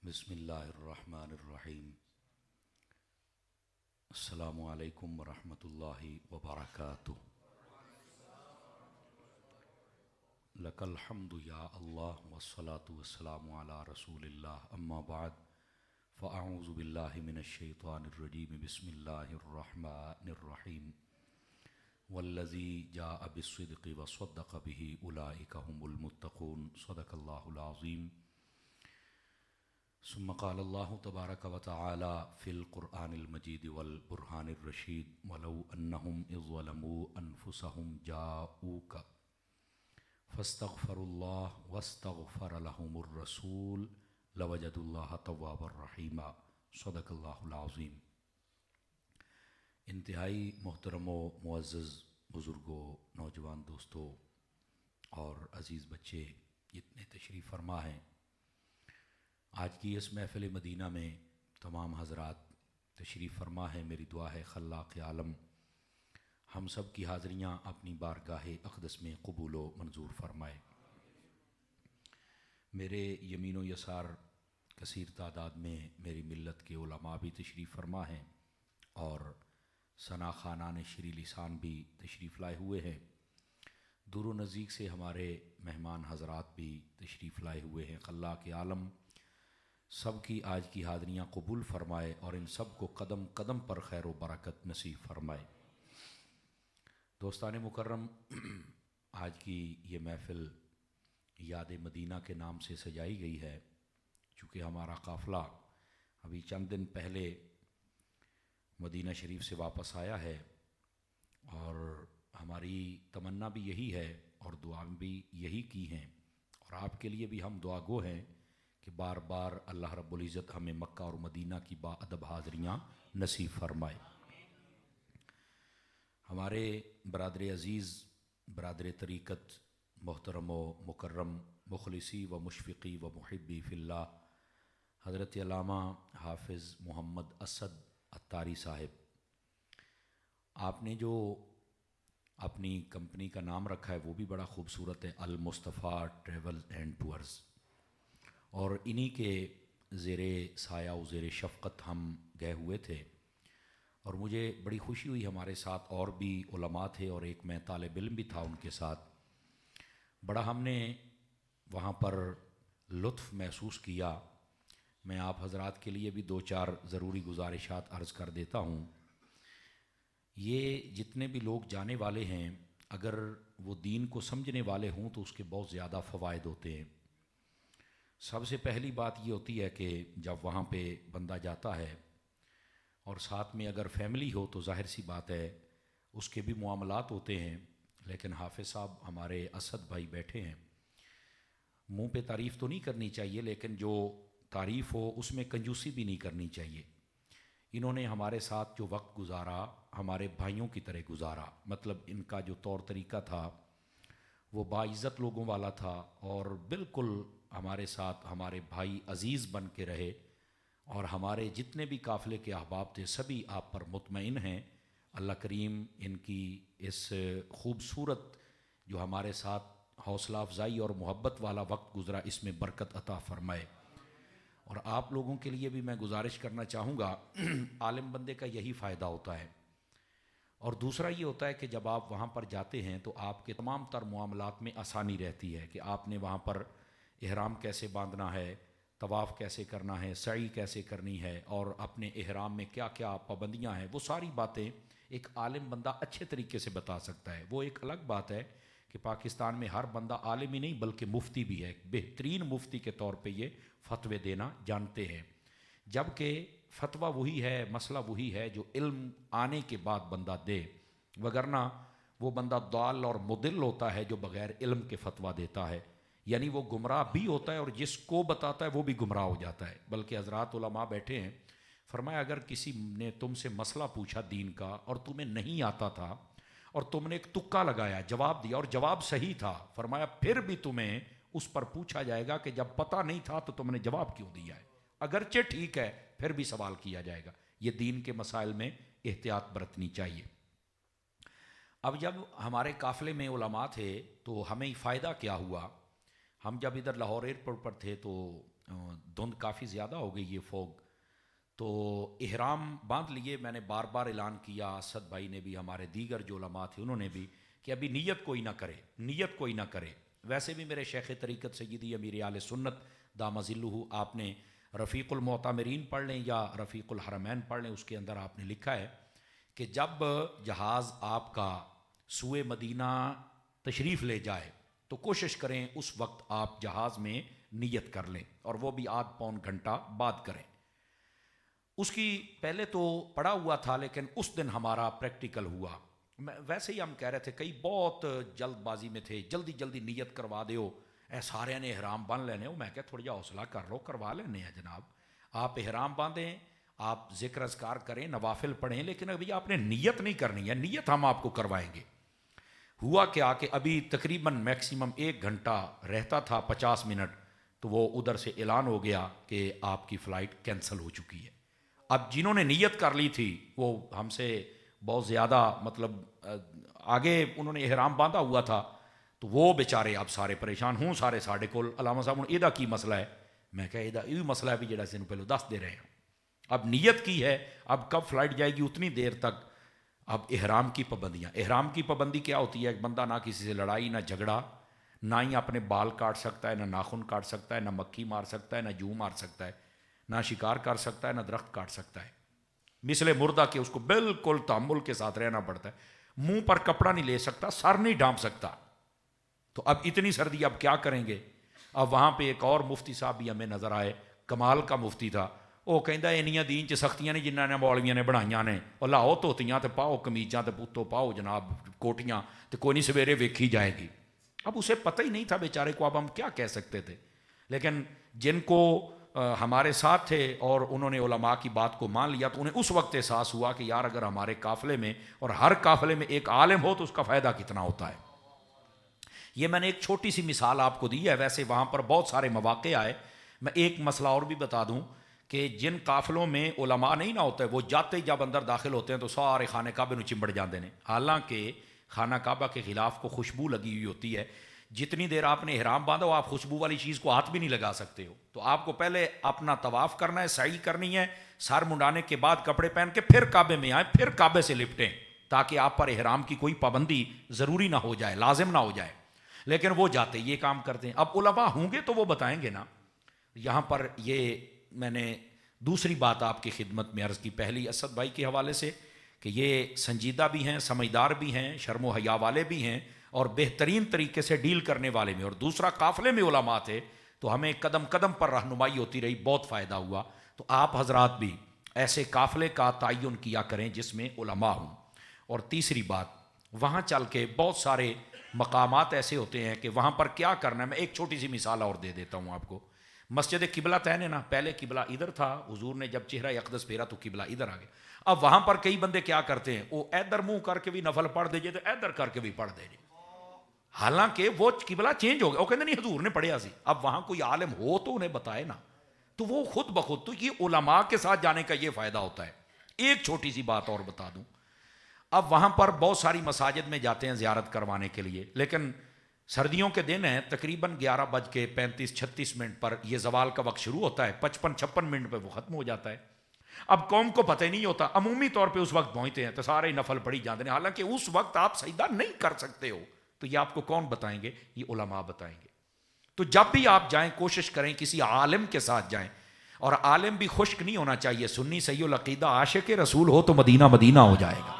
بسم اللہ الرحمن الرحیم۔ السلام علیکم ورحمۃ اللہ وبرکاتہ۔ لک الحمد یا اللہ والصلاة والسلام علی رسول اللہ، اما بعد فاعوذ باللہ من الشیطان الرجیم، بسم اللہ الرحمن الرحیم۔ والذی جاء بالصدق وصدق به اولئک هم المتقون، صدق اللہ العظیم۔ ثم قال اللہ تبارک وتعالی فی القرآن المجید والبرہان الرشید، ولو انہم اذ ظلموا انفسہم جاؤوک فاستغفروا اللہ واستغفر لهم الرسول لوجدوا اللہ توابا رحیما، صدق اللہ العظیم۔ انتہائی محترم و معزز بزرگوں، نوجوان دوستوں اور عزیز بچے جتنے تشریف فرما ہیں، آج کی اس محفل مدینہ میں تمام حضرات تشریف فرما ہے، میری دعا ہے خلاق عالم ہم سب کی حاضریاں اپنی بارگاہ اقدس میں قبول و منظور فرمائے۔ میرے یمین و یسار کثیر تعداد میں میری ملت کے علماء بھی تشریف فرما ہیں اور ثنا خانان شری لسان بھی تشریف لائے ہوئے ہیں۔ دور و نزدیک سے ہمارے مہمان حضرات بھی تشریف لائے ہوئے ہیں۔ خلاق عالم سب کی آج کی حاضریاں قبول فرمائے اور ان سب کو قدم قدم پر خیر و برکت نصیب فرمائے۔ دوستان مکرم، آج کی یہ محفل یاد مدینہ کے نام سے سجائی گئی ہے، چونکہ ہمارا قافلہ ابھی چند دن پہلے مدینہ شریف سے واپس آیا ہے اور ہماری تمنا بھی یہی ہے اور دعائیں بھی یہی کی ہیں، اور آپ کے لیے بھی ہم دعا گو ہیں کہ بار بار اللہ رب العزت ہمیں مکہ اور مدینہ کی با ادب حاضریاں نصیب فرمائے۔ ہمارے برادر عزیز، برادر طریقت، محترم و مکرم، مخلصی و مشفقی و محبی فی اللہ، حضرت علامہ حافظ محمد اسد عطاری صاحب، آپ نے جو اپنی کمپنی کا نام رکھا ہے وہ بھی بڑا خوبصورت ہے، المصطفیٰ ٹریول اینڈ ٹورز، اور انہی کے زیر سایہ و زیر شفقت ہم گئے ہوئے تھے، اور مجھے بڑی خوشی ہوئی، ہمارے ساتھ اور بھی علماء تھے اور ایک میں طالب علم بھی تھا ان کے ساتھ۔ بڑا ہم نے وہاں پر لطف محسوس کیا۔ میں آپ حضرات کے لیے بھی دو چار ضروری گزارشات عرض کر دیتا ہوں۔ یہ جتنے بھی لوگ جانے والے ہیں، اگر وہ دین کو سمجھنے والے ہوں تو اس کے بہت زیادہ فوائد ہوتے ہیں۔ سب سے پہلی بات یہ ہوتی ہے کہ جب وہاں پہ بندہ جاتا ہے اور ساتھ میں اگر فیملی ہو تو ظاہر سی بات ہے اس کے بھی معاملات ہوتے ہیں، لیکن حافظ صاحب ہمارے اسد بھائی بیٹھے ہیں، منہ پہ تعریف تو نہیں کرنی چاہیے لیکن جو تعریف ہو اس میں کنجوسی بھی نہیں کرنی چاہیے۔ انہوں نے ہمارے ساتھ جو وقت گزارا ہمارے بھائیوں کی طرح گزارا، مطلب ان کا جو طور طریقہ تھا وہ باعزت لوگوں والا تھا اور بالکل ہمارے ساتھ ہمارے بھائی عزیز بن کے رہے، اور ہمارے جتنے بھی قافلے کے احباب تھے سبھی آپ پر مطمئن ہیں۔ اللہ کریم ان کی اس خوبصورت جو ہمارے ساتھ حوصلہ افزائی اور محبت والا وقت گزرا اس میں برکت عطا فرمائے۔ اور آپ لوگوں کے لیے بھی میں گزارش کرنا چاہوں گا، عالم بندے کا یہی فائدہ ہوتا ہے، اور دوسرا یہ ہوتا ہے کہ جب آپ وہاں پر جاتے ہیں تو آپ کے تمام تر معاملات میں آسانی رہتی ہے کہ آپ نے وہاں پر احرام کیسے باندھنا ہے، طواف کیسے کرنا ہے، سعی کیسے کرنی ہے، اور اپنے احرام میں کیا کیا پابندیاں ہیں، وہ ساری باتیں ایک عالم بندہ اچھے طریقے سے بتا سکتا ہے۔ وہ ایک الگ بات ہے کہ پاکستان میں ہر بندہ عالم ہی نہیں بلکہ مفتی بھی ہے، بہترین مفتی کے طور پہ یہ فتوے دینا جانتے ہیں، جبکہ فتویٰ وہی ہے، مسئلہ وہی ہے جو علم آنے کے بعد بندہ دے، وگرنہ وہ بندہ ضال اور مضل ہوتا ہے جو بغیر علم کے فتویٰ دیتا ہے، یعنی وہ گمراہ بھی ہوتا ہے اور جس کو بتاتا ہے وہ بھی گمراہ ہو جاتا ہے۔ بلکہ حضرات علماء بیٹھے ہیں، فرمایا اگر کسی نے تم سے مسئلہ پوچھا دین کا اور تمہیں نہیں آتا تھا اور تم نے ایک تکا لگایا، جواب دیا اور جواب صحیح تھا، فرمایا پھر بھی تمہیں اس پر پوچھا جائے گا کہ جب پتہ نہیں تھا تو تم نے جواب کیوں دیا ہے، اگرچہ ٹھیک ہے پھر بھی سوال کیا جائے گا۔ یہ دین کے مسائل میں احتیاط برتنی چاہیے۔ اب جب ہمارے قافلے میں علماء تھے تو ہمیں فائدہ کیا ہوا، ہم جب ادھر لاہور ایئرپورٹ پر تھے تو دھند کافی زیادہ ہو گئی یہ فوگ، تو احرام باندھ لیے. میں نے بار بار اعلان کیا، اسد بھائی نے بھی، ہمارے دیگر جو علماء تھے انہوں نے بھی، کہ ابھی نیت کوئی نہ کرے، نیت کوئی نہ کرے. ویسے بھی میرے شیخ طریقت سیدی امیر اہل سنت دامہ ظلہ، آپ نے رفیق المعتمرین پڑھ لیں یا رفیق الحرمین پڑھ لیں، اس کے اندر آپ نے لکھا ہے کہ جب جہاز آپ کا سوئے مدینہ تشریف لے جائے تو کوشش کریں اس وقت آپ جہاز میں نیت کر لیں، اور وہ بھی آدھ پون گھنٹہ بعد کریں. اس کی پہلے تو پڑھا ہوا تھا، لیکن اس دن ہمارا پریکٹیکل ہوا. ویسے ہی ہم کہہ رہے تھے، کئی بہت جلد بازی میں تھے، جلدی جلدی نیت کروا دیو، اے سارے نے احرام باندھ لینے ہو. میں کہا تھوڑا جا حوصلہ کر لو، کروا لینے ہیں جناب. آپ احرام باندھیں، آپ ذکر اذکار کریں، نوافل پڑھیں، لیکن ابھی آپ نے نیت نہیں کرنی ہے. نیت ہم آپ کو کروائیں گے. ہوا کیا کہ ابھی تقریباً میکسیمم 1 گھنٹہ رہتا تھا، 50 منٹ، تو وہ ادھر سے اعلان ہو گیا کہ آپ کی فلائٹ کینسل ہو چکی ہے. اب جنہوں نے نیت کر لی تھی وہ ہم سے بہت زیادہ مطلب آگے انہوں نے احرام باندھا ہوا تھا، تو وہ بیچارے اب سارے پریشان ہوں. سارے ساڑھے کول علامہ صاحب ہوں ایدہ کی مسئلہ ہے. میں کہا ایدہ یہ مسئلہ ہے بھی جڑا سے پہلو دس دے رہے ہیں. اب نیت کی ہے، اب کب فلائٹ جائے گی اتنی دیر تک. اب احرام کی پابندیاں، احرام کی پابندی کیا ہوتی ہے؟ ایک بندہ نہ کسی سے لڑائی، نہ جھگڑا، نہ ہی اپنے بال کاٹ سکتا ہے، نہ ناخن کاٹ سکتا ہے، نہ مکھی مار سکتا ہے، نہ جو مار سکتا ہے، نہ شکار کر سکتا ہے، نہ درخت کاٹ سکتا ہے. مثل مردہ کہ اس کو بالکل تحمل کے ساتھ رہنا پڑتا ہے. منہ پر کپڑا نہیں لے سکتا، سر نہیں ڈھانپ سکتا. تو اب اتنی سردی اب کیا کریں گے؟ اب وہاں پہ ایک اور مفتی صاحب بھی ہمیں نظر آئے، کمال کا مفتی تھا. وہ کہندا انیاں دین چ سختیاں نہیں جنہاں نے مولویاں نے بنائیاں نے، اور لاؤ دھوتیاں تے پاؤ قمیضاں تے پتو پاؤ جناب کوٹیاں، تے کوئی نہیں سویرے ویکھی جائے گی. اب اسے پتہ ہی نہیں تھا بیچارے کو، اب ہم کیا کہہ سکتے تھے. لیکن جن کو ہمارے ساتھ تھے اور انہوں نے علماء کی بات کو مان لیا، تو انہیں اس وقت احساس ہوا کہ یار اگر ہمارے قافلے میں اور ہر قافلے میں ایک عالم ہو تو اس کا فائدہ کتنا ہوتا ہے. یہ میں نے ایک چھوٹی سی مثال آپ کو دی ہے، ویسے وہاں پر بہت سارے مواقع آئے. میں ایک مسئلہ اور بھی بتا دوں کہ جن قافلوں میں علماء نہیں نہ ہوتے، وہ جاتے ہی جب اندر داخل ہوتے ہیں تو سارے خانہ کعبے نو چمبڑ جاندے ہیں. حالانکہ خانہ کعبہ کے خلاف کو خوشبو لگی ہوئی ہوتی ہے. جتنی دیر آپ نے احرام باندھا ہو آپ خوشبو والی چیز کو ہاتھ بھی نہیں لگا سکتے ہو. تو آپ کو پہلے اپنا طواف کرنا ہے، سعی کرنی ہے، سر منڈانے کے بعد کپڑے پہن کے پھر کعبے میں آئیں، پھر کعبے سے لپٹیں، تاکہ آپ پر احرام کی کوئی پابندی ضروری نہ ہو جائے، لازم نہ ہو جائے. لیکن وہ جاتے یہ کام کرتے ہیں. اب علماء ہوں گے تو وہ بتائیں گے نا. یہاں پر یہ میں نے دوسری بات آپ کی خدمت میں عرض کی، پہلی اسد بھائی کے حوالے سے کہ یہ سنجیدہ بھی ہیں، سمجھدار بھی ہیں، شرم و حیا والے بھی ہیں، اور بہترین طریقے سے ڈیل کرنے والے میں. اور دوسرا قافلے میں علماء تھے تو ہمیں قدم قدم پر رہنمائی ہوتی رہی، بہت فائدہ ہوا. تو آپ حضرات بھی ایسے قافلے کا تعین کیا کریں جس میں علماء ہوں. اور تیسری بات، وہاں چل کے بہت سارے مقامات ایسے ہوتے ہیں کہ وہاں پر کیا کرنا ہے. میں ایک چھوٹی سی مثال اور دے دیتا ہوں آپ کو. مسجد قبلہ تین ہے نا، پہلے قبلہ ادھر تھا، حضور نے جب چہرہ اقدس پھیرا تو قبلہ ادھر آ گیا. اب وہاں پر کئی بندے کیا کرتے ہیں، وہ ادھر منہ کر کے بھی نفل پڑھ دیجئے تو ادھر کر کے بھی پڑھ دیجئے، حالانکہ وہ قبلہ چینج ہو گیا. وہ کہتے نہیں حضور نے پڑھیا سی. اب وہاں کوئی عالم ہو تو انہیں بتائے نا، تو وہ خود بخود. تو یہ علماء کے ساتھ جانے کا یہ فائدہ ہوتا ہے. ایک چھوٹی سی بات اور بتا دوں، اب وہاں پر بہت ساری مساجد میں جاتے ہیں زیارت کروانے کے لیے، لیکن سردیوں کے دن ہیں، تقریباً 11:35-36 پر یہ زوال کا وقت شروع ہوتا ہے، 55-56 منٹ پہ وہ ختم ہو جاتا ہے. اب قوم کو پتہ ہی نہیں ہوتا، عمومی طور پہ اس وقت پہنچتے ہیں تو سارے نفل پڑھی جاتے ہیں، حالانکہ اس وقت آپ سجدہ نہیں کر سکتے ہو. تو یہ آپ کو کون بتائیں گے؟ یہ علماء بتائیں گے. تو جب بھی آپ جائیں کوشش کریں کسی عالم کے ساتھ جائیں، اور عالم بھی خشک نہیں ہونا چاہیے. سنی صحیح العقیدہ عاشق رسول ہو تو مدینہ مدینہ ہو جائے گا.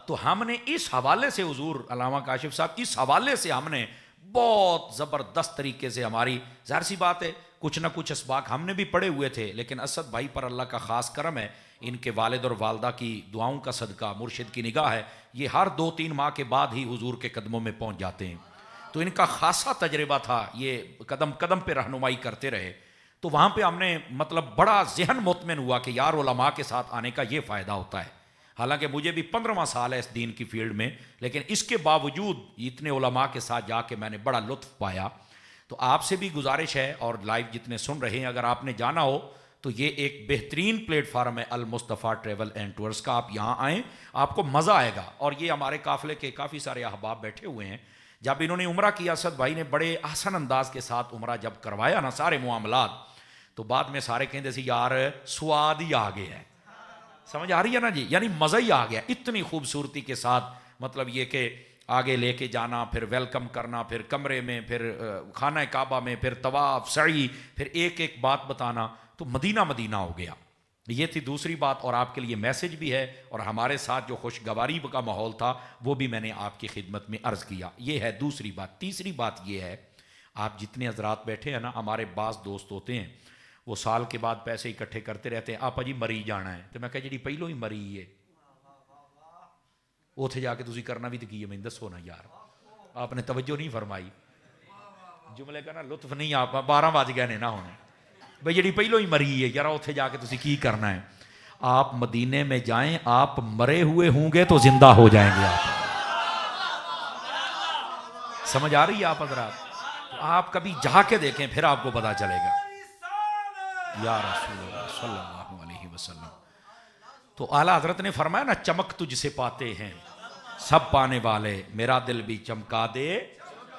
تو ہم نے اس حوالے سے حضور علامہ کاشف صاحب اس حوالے سے ہم نے بہت زبردست طریقے سے، ہماری ظاہر سی بات ہے کچھ نہ کچھ اسباق ہم نے بھی پڑھے ہوئے تھے، لیکن اسد بھائی پر اللہ کا خاص کرم ہے، ان کے والد اور والدہ کی دعاؤں کا صدقہ، مرشد کی نگاہ ہے، یہ ہر 2-3 ماہ کے بعد ہی حضور کے قدموں میں پہنچ جاتے ہیں. تو ان کا خاصا تجربہ تھا، یہ قدم قدم پہ رہنمائی کرتے رہے. تو وہاں پہ ہم نے مطلب بڑا ذہن مطمئن ہوا کہ یار علماء کے ساتھ آنے کا یہ فائدہ ہوتا ہے. حالانکہ مجھے بھی 15واں سال ہے اس دین کی فیلڈ میں، لیکن اس کے باوجود اتنے علماء کے ساتھ جا کے میں نے بڑا لطف پایا. تو آپ سے بھی گزارش ہے، اور لائیو جتنے سن رہے ہیں، اگر آپ نے جانا ہو تو یہ ایک بہترین پلیٹ فارم ہے المصطفیٰ ٹریول اینڈ ٹورز کا. آپ یہاں آئیں، آپ کو مزہ آئے گا. اور یہ ہمارے قافلے کے کافی سارے احباب بیٹھے ہوئے ہیں جب انہوں نے عمرہ کیا اسد بھائی نے بڑے احسن انداز کے ساتھ عمرہ جب کروایا نا سارے معاملات، تو بعد میں سارے کہتے سی یار سواد ہی آ گیا ہے. سمجھ آ رہی ہے نا جی، یعنی مزہ ہی آ گیا اتنی خوبصورتی کے ساتھ. مطلب یہ کہ آگے لے کے جانا، پھر ویلکم کرنا، پھر کمرے میں، پھر خانہ کعبہ میں، پھر طواف سعی، پھر ایک ایک بات بتانا، تو مدینہ مدینہ ہو گیا. یہ تھی دوسری بات، اور آپ کے لیے میسج بھی ہے، اور ہمارے ساتھ جو خوشگواری کا ماحول تھا وہ بھی میں نے آپ کی خدمت میں عرض کیا. یہ ہے دوسری بات. تیسری بات یہ ہے، آپ جتنے حضرات بیٹھے ہیں نا، ہمارے بعض دوست ہوتے ہیں وہ سال کے بعد پیسے اکٹھے کرتے رہتے ہیں. آپ جی مری جانا ہے، تو میں کہا جی پہلو ہی مری ہے اتنے جا کے تسی کرنا بھی تو کی ہے، میں دسو نا یار. آپ نے توجہ نہیں فرمائی، جملے کا نا لطف نہیں. آپ 12 بج گئے نے نا ہونے بھئی جی پہلو ہی مری ہے یار، اتنے جا کے تسی کی کرنا ہے. آپ مدینے میں جائیں، آپ مرے ہوئے ہوں گے تو زندہ ہو جائیں گے. آپ سمجھ آ رہی ہے آپ حضرات؟ آپ کبھی جا کے دیکھیں پھر آپ کو پتا چلے گا. یا رسول اللہ صلی اللہ علیہ وسلم. تو اعلیٰ حضرت نے فرمایا نا، چمک تجھ سے پاتے ہیں سب پانے والے، میرا دل بھی چمکا دے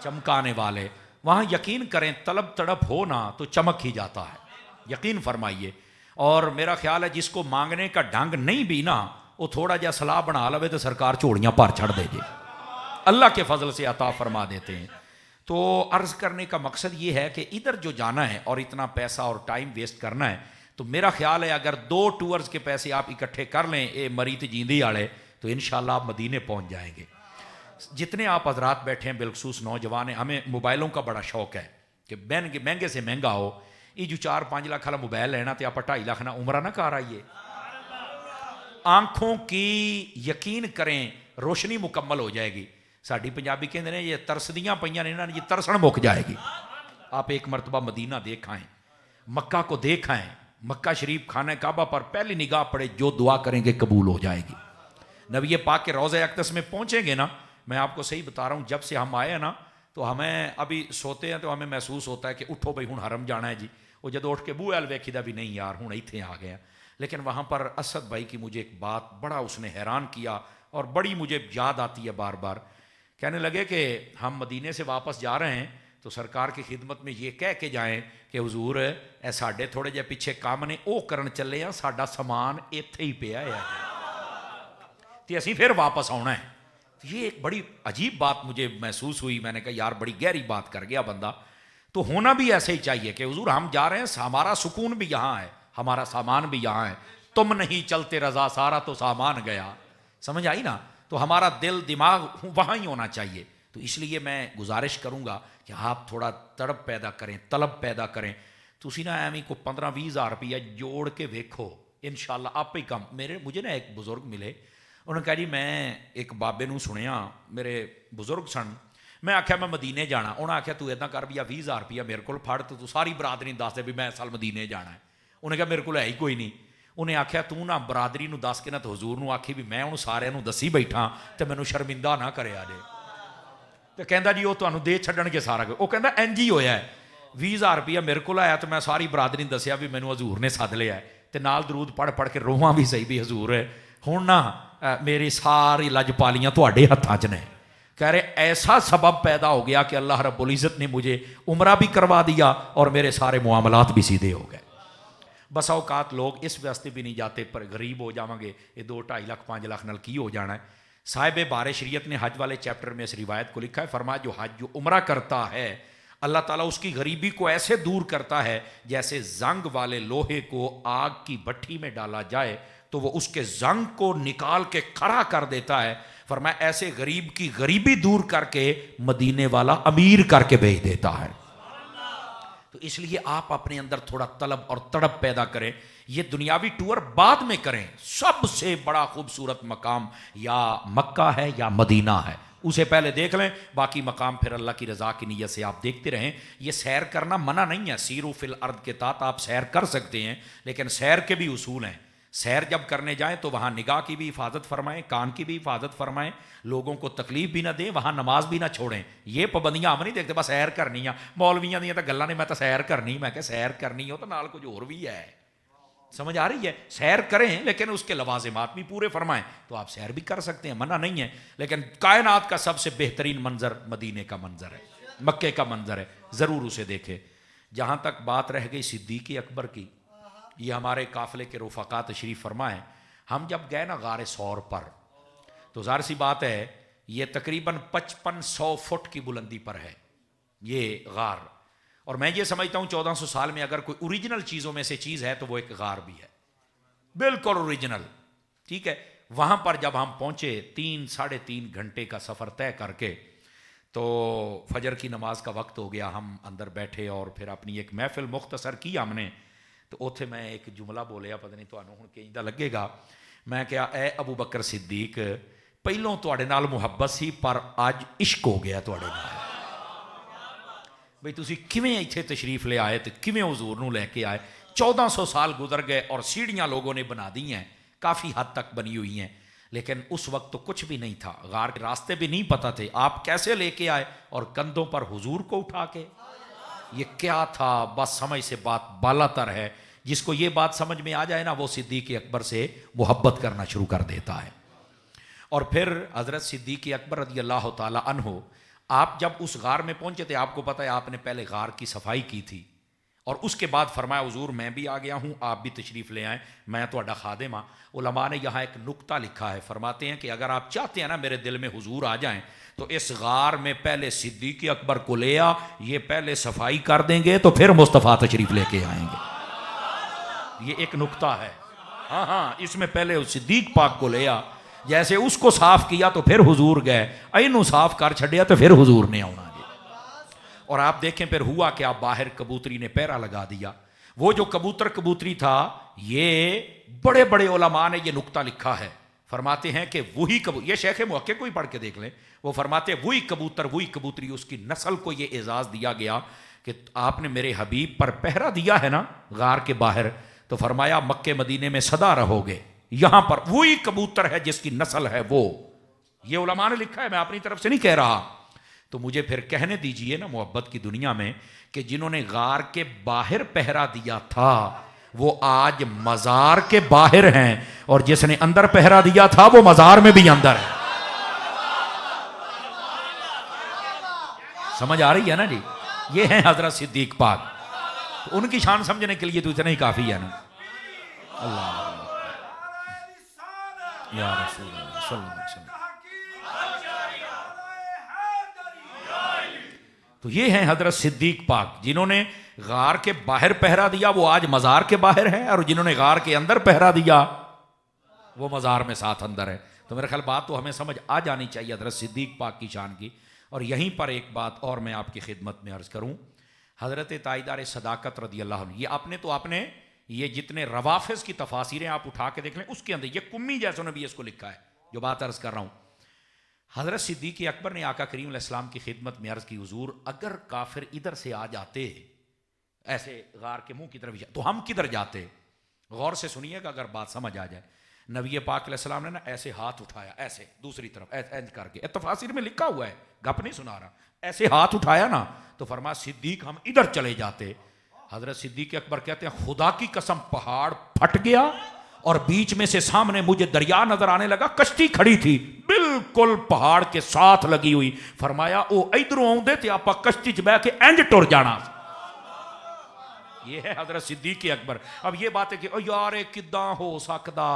چمکانے والے. وہاں یقین کریں طلب تڑپ ہو نا تو چمک ہی جاتا ہے، یقین فرمائیے. اور میرا خیال ہے جس کو مانگنے کا ڈھنگ نہیں بھی نا، وہ تھوڑا جا سلاح بنا لوے تو سرکار چوڑیاں پار چھڑ دے جے، اللہ کے فضل سے عطا فرما دیتے ہیں. تو عرض کرنے کا مقصد یہ ہے کہ ادھر جو جانا ہے اور اتنا پیسہ اور ٹائم ویسٹ کرنا ہے، تو میرا خیال ہے اگر 2 ٹورز کے پیسے آپ اکٹھے کر لیں اے مریت جیندی آڑے، تو انشاءاللہ آپ مدینے پہنچ جائیں گے. جتنے آپ حضرات بیٹھے ہیں بالخصوص نوجوان ہیں، ہمیں موبائلوں کا بڑا شوق ہے کہ مہنگے سے مہنگا ہو. یہ جو 4-5 لاکھ والا موبائل لینا تو آپ 2.5 لاکھ نہ عمرہ نہ کر آئیے. آنکھوں کی یقین کریں روشنی مکمل ہو جائے گی. ساڈی پنجابی کہتے ہیں یہ ترسدیاں پئیاں نے، یہ ترسن مک جائے گی. آپ ایک مرتبہ مدینہ دیکھ آئیں، مکہ کو دیکھ آئیں. مکہ شریف خانہ کعبہ پر پہلی نگاہ پڑے، جو دعا کریں گے قبول ہو جائے گی. نبی پاک کے روضہ اقدس میں پہنچیں گے نا، میں آپ کو صحیح بتا رہا ہوں، جب سے ہم آئے ہیں نا تو ہمیں ابھی سوتے ہیں تو ہمیں محسوس ہوتا ہے کہ اٹھو بھائی ہوں حرم جانا ہے جی. وہ جدو اٹھ کے بوئے ال ویکھیدا بھی نہیں یار ہوں ایتھے آ گیا. لیکن وہاں پر اسد بھائی کی مجھے ایک بات بڑا اس نے حیران کیا اور بڑی مجھے یاد آتی ہے بار بار. کہنے لگے کہ ہم مدینے سے واپس جا رہے ہیں تو سرکار کی خدمت میں یہ کہہ کے جائیں کہ حضور اے ساڈے تھوڑے جے پیچھے کام نے او کرن چلے ہیں، ساڈا سامان ایتھے ہی پیا ہے تے اسی پھر واپس آنا ہے. یہ ایک بڑی عجیب بات مجھے محسوس ہوئی. میں نے کہا یار بڑی گہری بات کر گیا بندہ. تو ہونا بھی ایسے ہی چاہیے کہ حضور ہم جا رہے ہیں، ہمارا سکون بھی یہاں ہے، ہمارا سامان بھی یہاں ہے. تم نہیں چلتے رضا سارا تو سامان گیا. سمجھ آئی نا؟ تو ہمارا دل دماغ وہاں ہی ہونا چاہیے. تو اس لیے میں گزارش کروں گا کہ آپ تھوڑا تڑپ پیدا کریں، طلب پیدا کریں. تسی نا ایویں کو 15-20 ہزار روپیہ جوڑ کے ویکھو، انشاءاللہ آپ ہی کم. مجھے نا ایک بزرگ ملے، انہوں نے کہا جی میں ایک بابے نو سنیا، میرے بزرگ سن. میں آخیا میں مدینے جانا. انہیں آخیا تو اتنا کر بھی 20 ہزار روپیہ میرے کو پھڑ تو ساری برادری دس دے بھی میں اس سال مدینے جانا ہے. انہیں کہا میرے کو ہے ہی کوئی نہیں. انہیں آخیا تو نہ برادری نو دس کے نہ تو حضور نو آکھی بھی میں انہوں سارے نو دسی بیٹھا تو مینوں شرمندہ نہ کرے آ جائے. تو کہندا جی وہ تمہیں دے چھڈن کے سارا کچھ. وہ کہندا انج ہی ہویا ہے، 20 ہزار روپیہ میرے کو آیا تو میں ساری برادری نے دسیا بھی مینوں حضور نے سد لیا ہے. تو نال درود پڑھ کے روواں بھی صحیح بھی حضور ہے ہوں نہ میری ساری لجپالیاں تواڈے ہتھاں 'چ نے. کہہ رہے ایسا سبب پیدا ہو گیا کہ اللہ رب العزت نے مجھے عمرہ بھی کروا دیا اور میرے سارے معاملات بھی سیدھے ہو گئے. بس اوقات لوگ اس واسطے بھی نہیں جاتے پر غریب ہو جاؤں گے، یہ 2-2.5 لاکھ 5 لاکھ نال کی ہو جانا ہے. صاحب بار شریعت نے حج والے چیپٹر میں اس روایت کو لکھا ہے، فرمایا جو عمرہ کرتا ہے اللہ تعالیٰ اس کی غریبی کو ایسے دور کرتا ہے جیسے زنگ والے لوہے کو آگ کی بھٹی میں ڈالا جائے تو وہ اس کے زنگ کو نکال کے کھڑا کر دیتا ہے. فرمایا ایسے غریب کی غریبی دور کر کے مدینے والا امیر کر کے بھیج دیتا ہے. تو اس لیے آپ اپنے اندر تھوڑا طلب اور تڑپ پیدا کریں. یہ دنیاوی ٹور بعد میں کریں. سب سے بڑا خوبصورت مقام یا مکہ ہے یا مدینہ ہے، اسے پہلے دیکھ لیں، باقی مقام پھر اللہ کی رضا کی نیت سے آپ دیکھتے رہیں. یہ سیر کرنا منع نہیں ہے، سیرو فی الارض کے تحت آپ سیر کر سکتے ہیں، لیکن سیر کے بھی اصول ہیں. سیر جب کرنے جائیں تو وہاں نگاہ کی بھی حفاظت فرمائیں، کان کی بھی حفاظت فرمائیں، لوگوں کو تکلیف بھی نہ دیں، وہاں نماز بھی نہ چھوڑیں. یہ پابندیاں ہم نہیں دیکھتے بس سیر کرنی ہے. مولویاں دیاں تو گلاں نے میں تو سیر کرنی، میں کہ سیر کرنی ہو تو نال کچھ اور بھی ہے. سمجھ آ رہی ہے؟ سیر کریں لیکن اس کے لوازمات بھی پورے فرمائیں، تو آپ سیر بھی کر سکتے ہیں، منع نہیں ہے، لیکن کائنات کا سب سے بہترین منظر مدینے کا منظر ہے، مکے کا منظر ہے، ضرور اسے دیکھیں۔ جہاں تک بات رہ گئی صدیق اکبر کی، یہ ہمارے قافلے کے رفقا تشریف فرمائیں، ہم جب گئے نا غار ثور پر، تو ظاہر سی بات ہے یہ تقریباً 5500 فٹ کی بلندی پر ہے یہ غار، اور میں یہ سمجھتا ہوں 1400 سال میں اگر کوئی اوریجنل چیزوں میں سے چیز ہے تو وہ ایک غار بھی ہے، بالکل اوریجنل، ٹھیک ہے۔ وہاں پر جب ہم پہنچے 3-3.5 گھنٹے کا سفر طے کر کے، تو فجر کی نماز کا وقت ہو گیا، ہم اندر بیٹھے اور پھر اپنی ایک محفل مختصر کی ہم نے، تو اوتھے میں ایک جملہ بولیا، پتہ نہیں تانوں ہن کیندا لگے گا، میں کہا اے ابو بکر صدیق پہلوں تواڈے نال محبت سی پر اج عشق ہو گیا تواڈے نال، بھئی تسی کیویں ایتھے تشریف لے آئے تے کیویں حضور نو لے کے آئے، 1400 سال گزر گئے اور سیڑھیاں لوگوں نے بنا دی ہیں، کافی حد تک بنی ہوئی ہیں، لیکن اس وقت تو کچھ بھی نہیں تھا، غار کے راستے بھی نہیں پتہ تھے، آپ کیسے لے کے آئے اور کندھوں پر حضور کو اٹھا کے، یہ کیا تھا؟ بس سمجھ سے بات بالا تر ہے، جس کو یہ بات سمجھ میں آ جائے نا وہ صدیق اکبر سے محبت کرنا شروع کر دیتا ہے۔ اور پھر حضرت صدیق اکبر رضی اللہ تعالی عنہ، آپ جب اس غار میں پہنچے تھے، آپ کو پتہ ہے آپ نے پہلے غار کی صفائی کی تھی، اور اس کے بعد فرمایا حضور میں بھی آ گیا ہوں، آپ بھی تشریف لے آئیں، میں تہاڈا خادم ہاں۔ علماء نے یہاں ایک نکتہ لکھا ہے، فرماتے ہیں کہ اگر آپ چاہتے ہیں نا میرے دل میں حضور آ جائیں تو اس غار میں پہلے صدیق اکبر کو لے آ، یہ پہلے صفائی کر دیں گے تو پھر مصطفیٰ تشریف لے کے آئیں گے، یہ ایک نکتہ ہے، ہاں اس میں پہلے صدیق پاک کو لے آ، جیسے اس کو صاف کیا تو پھر حضور گئے، اینو صاف کر چھڑیا تو پھر حضور نے آنا جی۔ اور آپ دیکھیں پھر ہوا کہ آپ باہر کبوتری نے پہرا لگا دیا، وہ جو کبوتری تھا، یہ بڑے بڑے علماء نے یہ نکتہ لکھا ہے، فرماتے ہیں کہ وہی یہ شیخ محقق کو ہی پڑھ کے دیکھ لیں، وہ فرماتے ہیں وہی کبوتری، اس کی نسل کو یہ اعزاز دیا گیا کہ آپ نے میرے حبیب پر پہرا دیا ہے نا غار کے باہر، تو فرمایا مکے مدینے میں سدا رہو گے، یہاں پر وہی کبوتر ہے جس کی نسل ہے وہ، یہ علماء نے لکھا ہے، میں اپنی طرف سے نہیں کہہ رہا۔ تو مجھے پھر کہنے دیجئے نا محبت کی دنیا میں کہ جنہوں نے غار کے باہر پہرا دیا تھا وہ آج مزار کے باہر ہیں، اور جس نے اندر پہرا دیا تھا وہ مزار میں بھی اندر ہے، سمجھ آ رہی ہے نا جی؟ یہ ہیں حضرت صدیق پاک، تو ان کی شان سمجھنے کے لیے تو اتنا ہی کافی ہے نا۔ اللہ یا رسول اللہ صلی اللہ علیہ وسلم۔ تو یہ ہیں حضرت صدیق پاک، جنہوں نے غار کے باہر پہرا دیا وہ آج مزار کے باہر ہے، اور جنہوں نے غار کے اندر پہرا دیا وہ مزار میں ساتھ اندر ہے۔ تو میرے خیال بات تو ہمیں سمجھ آ جانی چاہیے حضرت صدیق پاک کی شان کی۔ اور یہیں پر ایک بات اور میں آپ کی خدمت میں عرض کروں، حضرت تائیدار صداقت رضی اللہ عنہ، یہ آپ نے یہ جتنے روافظ کی تفاسیریں آپ اٹھا کے دیکھ لیں، اس کے اندر یہ کمی جیسوں نے بھی اس کو لکھا ہے، جو بات عرض کر رہا ہوں۔ حضرت صدیق اکبر نے آقا کریم علیہ السلام کی خدمت میں عرض کی حضور اگر کافر ادھر سے آ جاتے ایسے غار کے منہ کی طرف تو ہم کدھر جاتے؟ غور سے سنیے گا اگر بات سمجھ آ جائے۔ نبی پاک علیہ السلام نے نا ایسے ہاتھ اٹھایا، ایسے دوسری طرف ایسے کر کے، تفاسیر میں لکھا ہوا ہے، گپ نہیں سنا رہا، ایسے ہاتھ اٹھایا نا تو فرمایا صدیق ہم ادھر چلے جاتے۔ حضرت صدیق اکبر کہتے ہیں خدا کی قسم پہاڑ پھٹ گیا اور بیچ میں سے سامنے مجھے دریا نظر آنے لگا، کشتی کھڑی تھی بالکل پہاڑ کے ساتھ لگی ہوئی، فرمایا او ادھروں آؤندے تے آپا کشتی چ بہ کے انج ٹر جانا۔ یہ ہے حضرت صدیق اکبر۔ اب یہ بات ہے کہ او یار کداں ہو سکدا،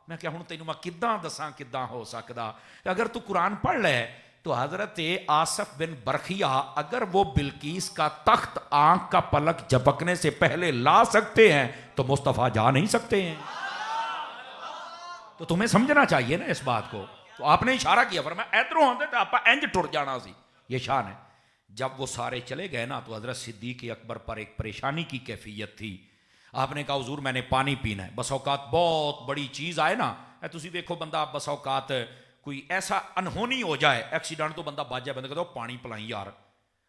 میں کہ ہن تینوں میں کداں دساں کداں ہو سکدا؟ اگر تو قرآن پڑھ لے تو حضرت آصف بن برخیہ اگر وہ بلقیس کا تخت آنکھ کا پلک جھپکنے سے پہلے لا سکتے ہیں تو مصطفیٰ جا نہیں سکتے ہیں؟ تو تمہیں سمجھنا چاہیے نا اس بات کو۔ تو آپ نے اشارہ کیا، فرمایا ادھروں آندے تو آپ انج ٹر جانا سی، یہ شان ہے۔ جب وہ سارے چلے گئے نا تو حضرت صدیق اکبر پر ایک پریشانی کی کیفیت تھی۔ آپ نے کہا حضور میں نے پانی پینا ہے۔ بس اوقات بہت بڑی چیز آئے نا، تسی دیکھو بندہ بس اوقات کوئی ایسا انہونی ہو جائے، ایکسیڈنٹ تو بندہ بچ جائے، بندہ کہتا ہے پانی پلائیں یار،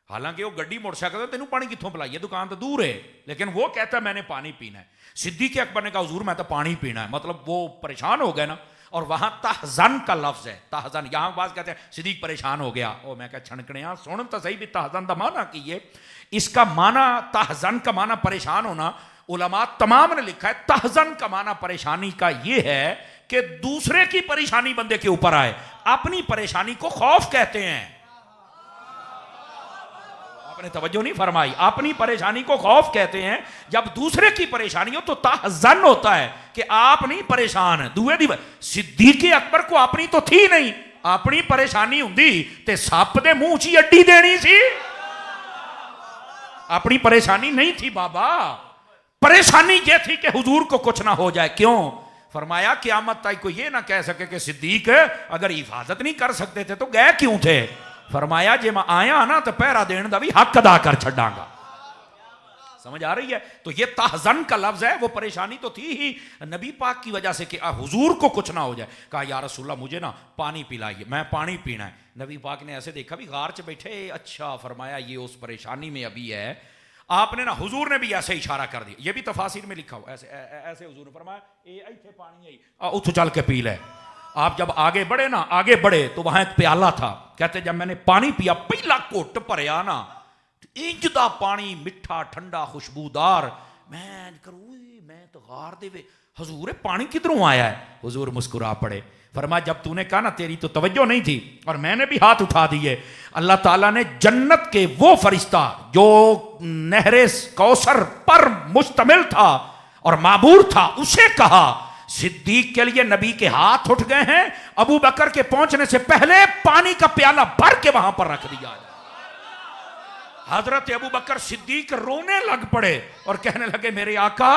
حالانکہ وہ گڈی موٹر سائیکل تینوں پانی کتوں پلائیے، دکان تو دور ہے، لیکن وہ کہتا ہے میں نے پانی پینا ہے۔ صدیق اکبر نے کہا حضور میں تو پانی پینا ہے، مطلب وہ پریشان ہو گئے نا۔ اور وہاں تحزن کا لفظ ہے، تحزن، یہاں بعض کہتے ہیں صدیق پریشان ہو گیا، او میں کہا چھنکنے سن تو صحیح بھی تحزن دا معنی کی ہے، اس کا معنی تحزن کا معنی پریشان ہونا، علماء تمام نے لکھا ہے تحزن کا معنی پریشانی کا یہ ہے کہ دوسرے کی پریشانی بندے کے اوپر آئے. اپنی پریشانی کو خوف کہتے ہیں. آپ نے توجہ نہیں فرمائی. اپنی پریشانی کو خوف کہتے ہیں. جب دوسرے کی پریشانی ہو تو تحزن ہوتا ہے کہ آپ نہیں پریشان ہیں. صدیق اکبر کو اپنی تو تھی نہیں, اپنی پریشانی ہوندی تے سپ دے منہ چی اڈی دینی سی. اپنی پریشانی نہیں تھی بابا, پریشانی یہ تھی کہ حضور کو کچھ نہ ہو جائے. کیوں؟ فرمایا قیامت تک کوئی یہ نہ کہہ سکے کہ صدیق اگر حفاظت نہیں کر سکتے تھے تو گئے کیوں تھے. فرمایا جے میں آیا نا تو پہرا دین دا بھی حق ادا کر چھڑاں گا. سمجھ آ رہی ہے؟ تو یہ تحزن کا لفظ ہے, وہ پریشانی تو تھی ہی نبی پاک کی وجہ سے کہ حضور کو کچھ نہ ہو جائے. کہا یا رسول اللہ مجھے نا پانی پلائیے, میں پانی پینا ہے. نبی پاک نے ایسے دیکھا بھی غار چ بیٹھے, اچھا فرمایا یہ اس پریشانی میں ابھی ہے. آپ نے نا حضور نے بھی ایسے اشارہ کر دیا, یہ بھی تفاسیر میں لکھا ہو ایسے حضور نے فرمایا اے ایتھے پانی ہے, اتھ چل کے پی لے. آپ جب آگے بڑھے نا, آگے بڑھے تو وہاں ایک پیالہ تھا. کہتے جب میں نے پانی پیا پہلا گھٹ بھریا نا, انج دا پانی میٹھا ٹھنڈا خوشبودار, میں کروں میں تو غار دے وے حضور پانی کدھروں آیا ہے. حضور مسکرا پڑے. فرمایا جب تو نے کہا نا تیری تو توجہ نہیں تھی اور میں نے بھی ہاتھ اٹھا دیے, اللہ تعالیٰ نے جنت کے وہ فرشتہ جو نہر کوثر پر مشتمل تھا اور معمور تھا اسے کہا صدیق کے لیے نبی کے ہاتھ اٹھ گئے ہیں, ابو بکر کے پہنچنے سے پہلے پانی کا پیالہ بھر کے وہاں پر رکھ دیا. حضرت ابو بکر صدیق رونے لگ پڑے اور کہنے لگے میرے آقا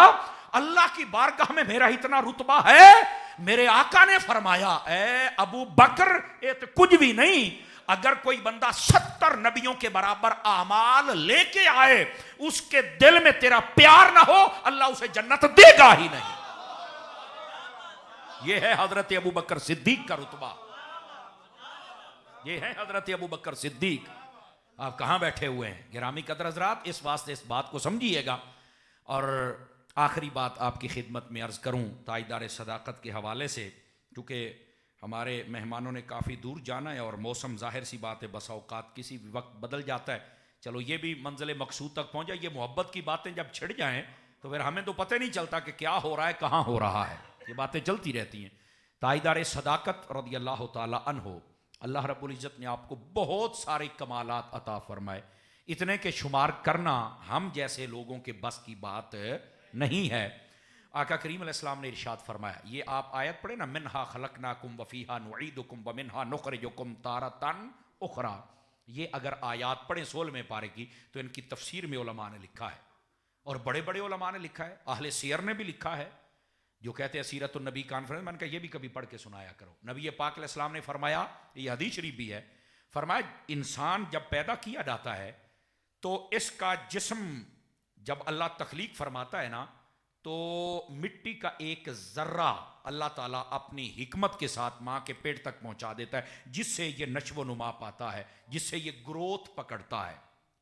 اللہ کی بارگاہ میں میرا اتنا رتبہ ہے. میرے آقا نے فرمایا اے ابو بکر یہ تو کچھ بھی نہیں, اگر کوئی بندہ 70 نبیوں کے برابر اعمال لے کے آئے اس کے دل میں تیرا پیار نہ ہو اللہ اسے جنت دے گا ہی نہیں. یہ ہے حضرت ابو بکر صدیق کا رتبہ, یہ ہے حضرت ابو بکر صدیق. آپ کہاں بیٹھے ہوئے ہیں گرامی قدر حضرات, اس واسطے اس بات کو سمجھیے گا. اور آخری بات آپ کی خدمت میں عرض کروں تاجدار صداقت کے حوالے سے, کیونکہ ہمارے مہمانوں نے کافی دور جانا ہے اور موسم ظاہر سی بات ہے بسا اوقات کسی بھی وقت بدل جاتا ہے. چلو یہ بھی منزل مقصود تک پہنچ جائے. یہ محبت کی باتیں جب چھڑ جائیں تو پھر ہمیں تو پتہ نہیں چلتا کہ کیا ہو رہا ہے کہاں ہو رہا ہے, یہ باتیں چلتی رہتی ہیں. تاجدار صداقت رضی اللہ تعالی عنہ, اللہ رب العزت نے آپ کو بہت سارے کمالات عطا فرمائے, اتنے کہ شمار کرنا ہم جیسے لوگوں کے بس کی بات نہیں ہے. آقا کریم علیہ السلام نے ارشاد فرمایا, یہ آپ آیت پڑھے نا منہا خلقناکم وفیہا نعیدکم ومنہا نخرجکم تارۃ اخری, یہ اگر آیات پڑھیں 16ویں پارے کی تو ان کی تفسیر میں علماء نے لکھا ہے اور بڑے بڑے علماء نے لکھا ہے, اہل سیر نے بھی لکھا ہے جو کہتے ہیں سیرت النبی کانفرنس. میں نے کہا یہ بھی کبھی پڑھ کے سنایا کرو. نبی پاک علیہ السلام نے فرمایا, یہ حدیث شریف بھی ہے, فرمایا انسان جب پیدا کیا جاتا ہے تو اس کا جسم جب اللہ تخلیق فرماتا ہے نا تو مٹی کا ایک ذرہ اللہ تعالیٰ اپنی حکمت کے ساتھ ماں کے پیٹ تک پہنچا دیتا ہے, جس سے یہ نشو و نما پاتا ہے, جس سے یہ گروتھ پکڑتا ہے.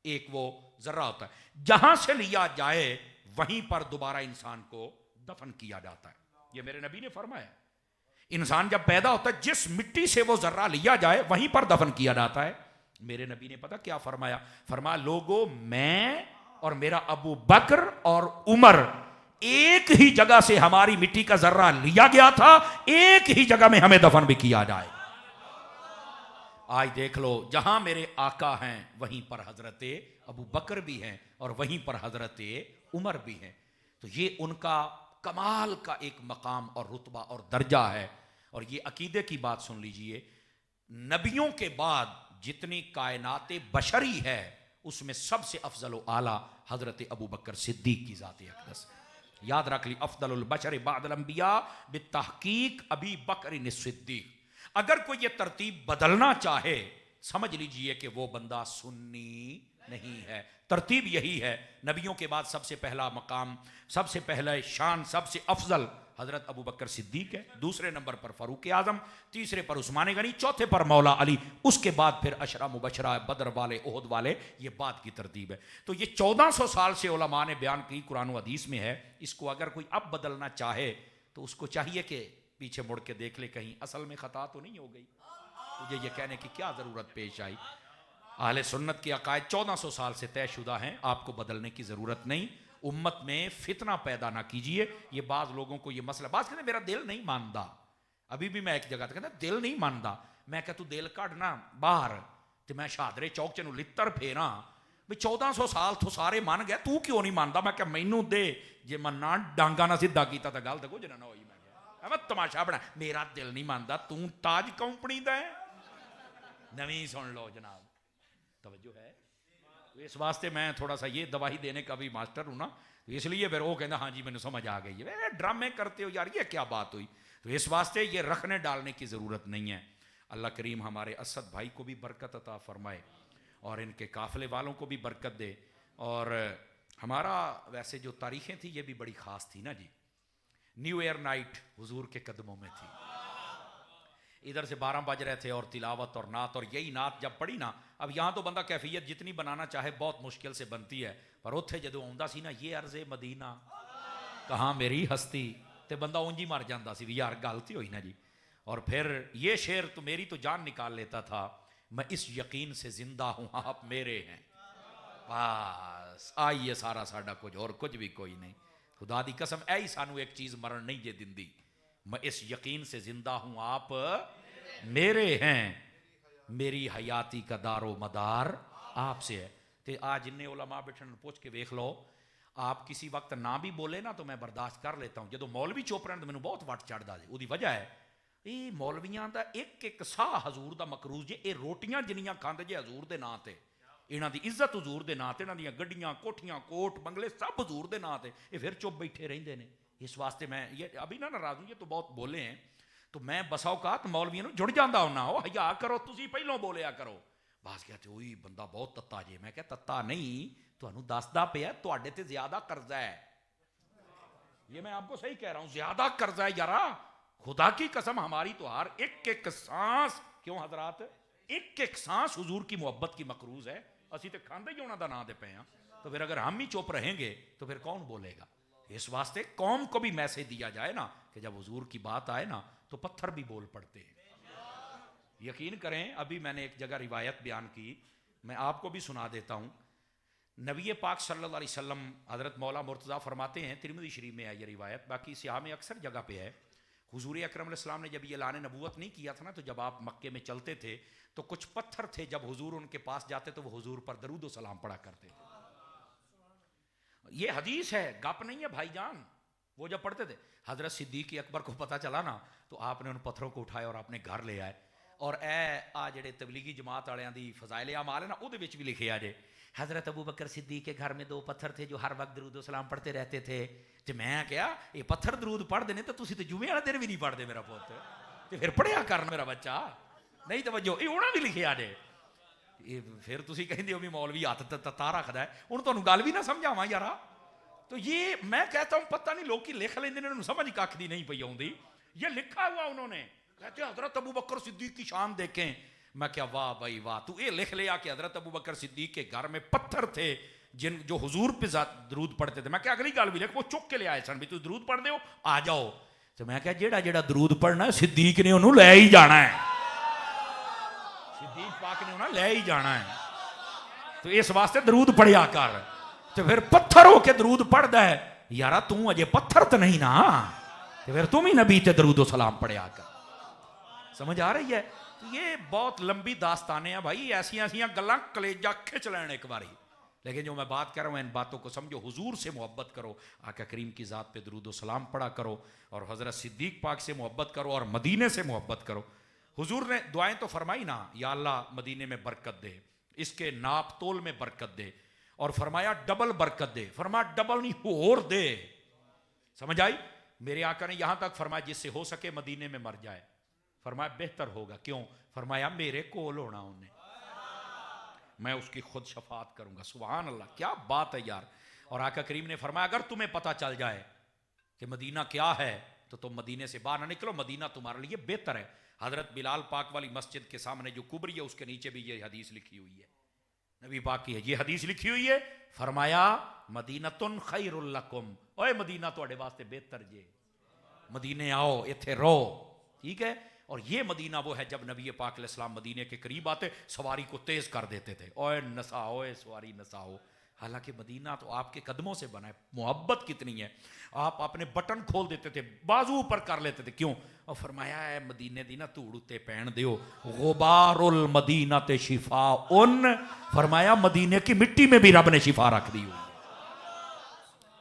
ایک وہ ذرہ ہوتا ہے, جہاں سے لیا جائے وہیں پر دوبارہ انسان کو دفن کیا جاتا ہے. یہ میرے نبی نے فرمایا, انسان جب پیدا ہوتا ہے جس مٹی سے وہ ذرہ لیا جائے وہیں پر دفن کیا جاتا ہے. میرے نبی نے پتہ کیا فرمایا, فرمایا لوگوں میں اور میرا ابو بکر اور عمر ایک ہی جگہ سے ہماری مٹی کا ذرہ لیا گیا تھا, ایک ہی جگہ میں ہمیں دفن بھی کیا جائے. آج دیکھ لو جہاں میرے آقا ہیں وہیں پر حضرت ابو بکر بھی ہیں اور وہیں پر حضرت عمر بھی ہیں. تو یہ ان کا کمال کا ایک مقام اور رتبہ اور درجہ ہے. اور یہ عقیدے کی بات سن لیجئے, نبیوں کے بعد جتنی کائنات بشری ہے اس میں سب سے افضل و اعلیٰ حضرت ابو بکر صدیق کی ذات اقدس. یاد رکھ لی, افضل البشر بعد الانبیاء بالتحقیق ابی بکر الصدیق. اگر کوئی یہ ترتیب بدلنا چاہے سمجھ لیجئے کہ وہ بندہ سنی نہیں ہے. ترتیب یہی ہے, نبیوں کے بعد سب سے پہلا مقام, سب سے پہلا شان, سب سے افضل حضرت ابو بکر صدیق ہے, دوسرے نمبر پر فاروق اعظم, تیسرے پر عثمان غنی, چوتھے پر مولا علی, اس کے بعد پھر عشرہ مبشرہ, بدر والے, احد والے. یہ بعد کی ترتیب ہے. تو یہ 1400 سال سے علماء نے بیان کی, قرآن و حدیث میں ہے. اس کو اگر کوئی اب بدلنا چاہے تو اس کو چاہیے کہ پیچھے مڑ کے دیکھ لے کہیں اصل میں خطا تو نہیں ہو گئی. مجھے یہ کہنے کی کیا ضرورت پیش آئی. اہل سنت کے عقائد 1400 سال سے طے شدہ ہیں, آپ کو بدلنے کی ضرورت نہیں. امت میں فتنہ پیدا نہ کیجئے. یہ بعض لوگوں کو یہ مسئلہ, بعض کہتے ہیں میرا دل نہیں مانتا. ابھی بھی میں ایک جگہ تھا, کہتا دل نہیں مانتا. میں کہ تو دل کڈنا باہر تے میں شہادرے چوک چنو لتر پھیراں بھی 1400 سال تو سارے من گئے, تو کیوں نہیں مانتا؟ میں کہ مینوں دے, جے میں نہ ڈانگا نہ سیدھا کیتا تا گل تے کچھ نہ ہوئی. میں تماشا بنا, میرا دل نہیں مانتا, تو تاج کمپنی دا ہے. نویں سن لو جناب, توجہ ہے. اس واسطے میں تھوڑا سا یہ دواہی دینے کا بھی ماسٹر ہوں نا, اس لیے پھر وہ کہنا ہاں جی میں سمجھ آ گئی ہے, ڈرامے کرتے ہو یار, یہ کیا بات ہوئی. تو اس واسطے یہ رکھنے ڈالنے کی ضرورت نہیں ہے. اللہ کریم ہمارے اسد بھائی کو بھی برکت عطا فرمائے اور ان کے قافلے والوں کو بھی برکت دے. اور ہمارا ویسے جو تاریخیں تھی یہ بھی بڑی خاص تھی نا جی. نیو ایئر نائٹ حضور کے قدموں میں تھی. ادھر سے 12 بج رہے تھے اور تلاوت اور نعت, اور یہی نعت جب پڑھی نا, اب یہاں تو بندہ کیفیت جتنی بنانا چاہے بہت مشکل سے بنتی ہے, پر اتھے جدو آندا سی نا یہ عرض مدینہ کہاں میری ہستی, تے بندہ اونجی مر جاندہ سی, یار غلطی ہوئی نا جی. اور پھر یہ شعر تو میری تو جان نکال لیتا تھا, میں اس یقین سے زندہ ہوں آپ میرے ہیں. بس آئیے سارا ساڈا کچھ, اور کچھ بھی کوئی نہیں. خدا دی قسم ایہی سانو ایک چیز مرن نہیں جے دندی, میں اس یقین سے زندہ ہوں آپ میرے ہیں, میری حیاتی کا دار و مدار آپ سے ہے. تے آج جن علماء بیٹھن پوچھ کے ویکھ لو, آپ کسی وقت نہ بھی بولے نا تو میں برداشت کر لیتا ہوں. جدو مولوی چپ رہن تو مینوں بہت وٹ چڑھدا جی. اودی وجہ ہے یہ مولویاں دا ایک ایک سا حضور دا مکروز جے, اے روٹیاں جنیاں کھاندے جے حضور دے نام تے, انہاں دی عزت حضور دے نام تے, انہاں دیاں گڈیاں کوٹھیاں کوٹ بنگلے سب حضور دے نام تے, یہ پھر چپ بیٹھے رہندے نے. اس واسطے میں یہ ابھی نہ ناراض ہوں, یہ تو بہت بولے ہیں, تو میں بسا اوقات مولویاں نوں جڑ جاندا ہوناں, او حیا کرو تسی پہلوں بولیا کرو. بعض کہتے اوئی بندہ بہت تتا جے. میں کہ تتا نہیں, تانوں دسدا پیا تواڈے تے زیادہ قرضہ ہے. یہ میں آپ کو صحیح کہہ رہا ہوں, زیادہ قرضہ ہے یارا. خدا کی قسم ہماری تو ہر ایک ایک سانس, کیوں حضرات, ایک ایک سانس حضور کی محبت کی مقروض ہے. اسی تے کھاندے ہی انہاں دا نام دے پے ہاں, تو پھر اگر ہم ہی چپ رہیں گے تو پھر کون بولے گا. اس واسطے قوم کو بھی میسج دیا جائے نا کہ جب حضور کی بات آئے نا تو پتھر بھی بول پڑتے ہیں. یقین کریں, ابھی میں نے ایک جگہ روایت بیان کی, میں آپ کو بھی سنا دیتا ہوں. نبی پاک صلی اللہ علیہ وسلم, حضرت مولا مرتضیٰ فرماتے ہیں, ترمذی شریف میں ہے یہ روایت, باقی سیاہ میں اکثر جگہ پہ ہے, حضور اکرم علیہ السلام نے جب یہ اعلان نبوت نہیں کیا تھا نا, تو جب آپ مکے میں چلتے تھے تو کچھ پتھر تھے, جب حضور ان کے پاس جاتے تو وہ حضور پر درود و سلام پڑھا کرتے تھے. یہ حدیث ہے, گپ نہیں ہے بھائی جان. وہ جب پڑھتے تھے, حضرت صدیق اکبر کو پتہ چلا نا تو آپ نے ان پتھروں کو اٹھائے اور اپنے گھر لے آئے. اور اے آ جڑے تبلیغی جماعت والوں دی فضائل اعمال ہے نا, وہ بھی لکھے آ جے, حضرت ابو بکر صدیق کے گھر میں 2 پتھر تھے جو ہر وقت درود و سلام پڑھتے رہتے تھے. تو میں کیا یہ پتھر درود پڑھ دینے, تو تسی تو جمعے والا دن بھی نہیں پڑھتے میرا پوت, تو پھر پڑھیا کر میرا بچہ. نہیں توجہ, یہ انہاں بھی لکھے آ جے. پھر تسی کہندے ہو بھی مولوی ہاتھ تتا رکھدا ہے, ہن تانوں گل بھی نہ سمجھاواں یارا. تو یہ میں کہتا ہوں پتہ نہیں لوگ کی لکھ لیندے نے, انہوں سمجھ کھ دی نہیں پئی آوندی. یہ لکھا ہوا انہوں نے, کہتے حضرت ابو بکر صدیق کی شان دیکھیں. میں کیا واہ بھائی واہ, تو یہ لکھ لیا کہ حضرت ابو بکر صدیق کے گھر میں پتھر تھے جن جو حضور پہ درود پڑھتے تھے. میں کیا اگلی گل بھی لکھ, وہ چک کے لے آئے سن بھی تو درود پڑھ دے ہو, آ جاؤ. تو میں کہا جیڑا جیڑا درود پڑھنا ہے صدیق نے انہوں لے ہی جانا ہے, صدیق پاک نے انہوں لے ہی جانا ہے. تو اس واسطے درود پڑھیا کر. تو پھر پتھر ہو کے درود پڑھ دے یارا, توں اجے پتھر تو نہیں نا, تو پھر تم ہی نبی تے درود و سلام پڑھیا کر. سمجھ آ رہی ہے؟ یہ بہت لمبی داستانیں ہیں بھائی, ایسی ایسیاں گلاں کلیجہ کھچ لین ایک باری. لیکن جو میں بات کر رہا ہوں ان باتوں کو سمجھو, حضور سے محبت کرو, آقا کریم کی ذات پہ درود و سلام پڑھا کرو, اور حضرت صدیق پاک سے محبت کرو, اور مدینے سے محبت کرو. حضور نے دعائیں تو فرمائی نا, یا اللہ مدینے میں برکت دے, اس کے ناپ تول میں برکت دے, اور فرمایا ڈبل برکت دے. فرمایا ڈبل نہیں اور دے. سمجھ آئی؟ میرے آقا نے یہاں تک فرمایا جس سے ہو سکے مدینے میں مر جائے. فرمایا بہتر ہوگا, کیوں؟ فرمایا میرے کول ہونا انہیں, میں اس کی خود شفاعت کروں گا. سبحان اللہ, کیا بات ہے یار. اور آقا کریم نے فرمایا اگر تمہیں پتہ چل جائے کہ مدینہ کیا ہے تو تم مدینے سے باہر نہ نکلو, مدینہ تمہارے لیے بہتر ہے. حضرت بلال پاک والی مسجد کے سامنے جو کبری ہے اس کے نیچے بھی یہ حدیث لکھی ہوئی ہے, نبی پاک کی ہے یہ حدیث لکھی ہوئی ہے. فرمایا مدینۃ خیر لکم, اوے مدینہ تواڈے واسطے بہتر جے, مدینے آؤ ایتھے رہو. ٹھیک ہے. اور یہ مدینہ وہ ہے جب نبی پاک علیہ السلام مدینے کے قریب آتے سواری کو تیز کر دیتے تھے, اوے نسا اوے سواری نساؤ. حالانکہ مدینہ تو آپ کے قدموں سے بنا ہے. محبت کتنی ہے. آپ اپنے بٹن کھول دیتے تھے, بازو اوپر کر لیتے تھے, کیوں؟ اور فرمایا ہے مدینے دی نا دھوڑ اتے پہن دیو, غبار المدینہ تے شفا ان, فرمایا مدینے کی مٹی میں بھی رب نے شفا رکھ دی ہوئی.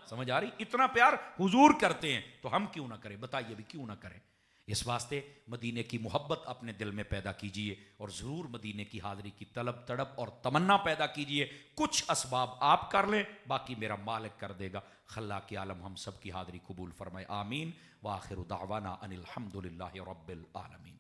سمجھ آ رہی؟ اتنا پیار حضور کرتے ہیں تو ہم کیوں نہ کریں؟ بتائیے بھی کیوں نہ کریں؟ اس واسطے مدینے کی محبت اپنے دل میں پیدا کیجئے اور ضرور مدینے کی حاضری کی طلب تڑپ اور تمنا پیدا کیجئے. کچھ اسباب آپ کر لیں, باقی میرا مالک کر دے گا. خلاق عالم ہم سب کی حاضری قبول فرمائے, آمین. وآخر دعوانا ان الحمد للہ رب العالمین.